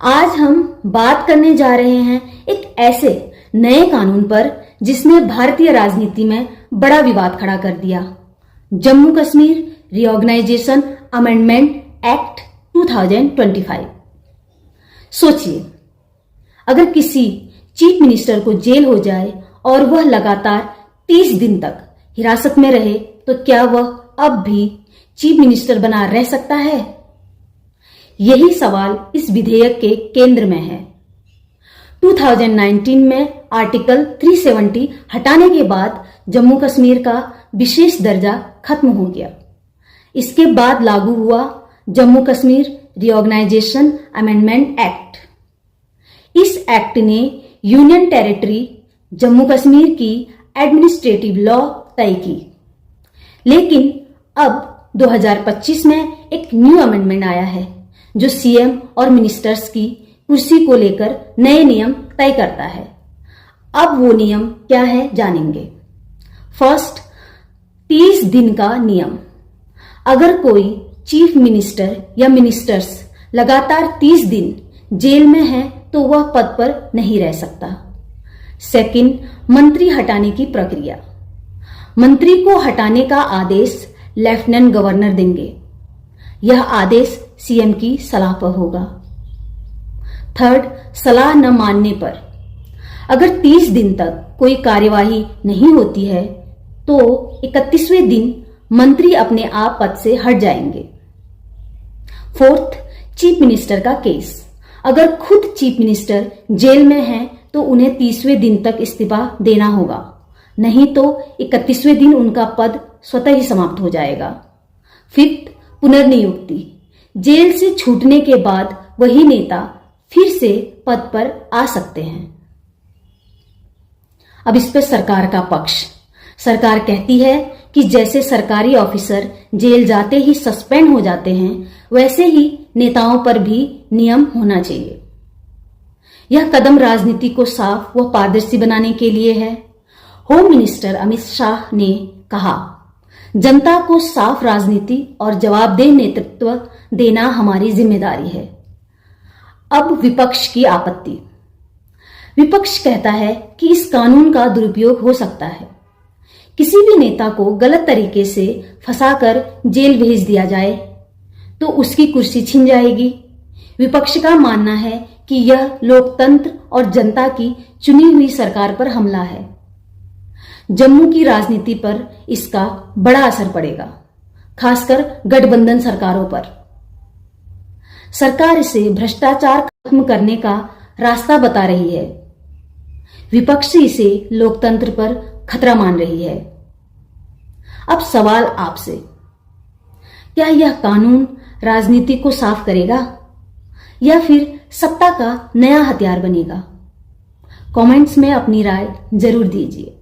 आज हम बात करने जा रहे हैं एक ऐसे नए कानून पर जिसने भारतीय राजनीति में बड़ा विवाद खड़ा कर दिया। Jammu Kashmir reorganisation amendment act 2025। सोचिए, अगर किसी चीफ मिनिस्टर को जेल हो जाए और वह लगातार 30 दिन तक हिरासत में रहे तो क्या वह अब भी चीफ मिनिस्टर बना रह सकता है? यही सवाल इस विधेयक के केंद्र में है। 2019 में आर्टिकल 370 हटाने के बाद जम्मू कश्मीर का विशेष दर्जा खत्म हो गया। इसके बाद लागू हुआ Jammu Kashmir reorganisation amendment act. इस एक्ट ने यूनियन टेरिटरी जम्मू कश्मीर की एडमिनिस्ट्रेटिव लॉ तय की। लेकिन अब 2025 में एक न्यू अमेंडमेंट आया है जो सीएम और मिनिस्टर्स की कुर्सी को लेकर नए नियम तय करता है। अब वो नियम क्या है जानेंगे। फर्स्ट, 30 दिन का नियम। अगर कोई चीफ मिनिस्टर या मिनिस्टर्स लगातार 30 दिन जेल में है तो वह पद पर नहीं रह सकता। सेकंड, मंत्री हटाने की प्रक्रिया। मंत्री को हटाने का आदेश लेफ्टिनेंट गवर्नर देंगे। यह आदेश सीएम की सलाह पर होगा। थर्ड, सलाह न मानने पर। अगर 30 दिन तक कोई कार्यवाही नहीं होती है तो 31वें दिन मंत्री अपने आप पद से हट जाएंगे। फोर्थ, चीफ मिनिस्टर का केस। अगर खुद चीफ मिनिस्टर जेल में है तो उन्हें 30वें दिन तक इस्तीफा देना होगा, नहीं तो 31वें दिन उनका पद स्वतः ही समाप्त हो जाएगा। फिफ्थ, पुनर्नियुक्ति। जेल से छूटने के बाद वही नेता फिर से पद पर आ सकते हैं। अब इस पर सरकार का पक्ष। सरकार कहती है कि जैसे सरकारी ऑफिसर जेल जाते ही सस्पेंड हो जाते हैं वैसे ही नेताओं पर भी नियम होना चाहिए। यह कदम राजनीति को साफ व पारदर्शी बनाने के लिए है। होम मिनिस्टर अमित शाह ने कहा, जनता को साफ राजनीति और जवाबदेह नेतृत्व देना हमारी जिम्मेदारी है। अब विपक्ष की आपत्ति। विपक्ष कहता है कि इस कानून का दुरुपयोग हो सकता है। किसी भी नेता को गलत तरीके से फंसाकर जेल भेज दिया जाए तो उसकी कुर्सी छिन जाएगी। विपक्ष का मानना है कि यह लोकतंत्र और जनता की चुनी हुई सरकार पर हमला है। जम्मू की राजनीति पर इसका बड़ा असर पड़ेगा, खासकर गठबंधन सरकारों पर। सरकार इसे भ्रष्टाचार खत्म करने का रास्ता बता रही है। विपक्ष इसे लोकतंत्र पर खतरा मान रही है। अब सवाल आपसे, क्या यह कानून राजनीति को साफ करेगा या फिर सत्ता का नया हथियार बनेगा? कमेंट्स में अपनी राय जरूर दीजिए।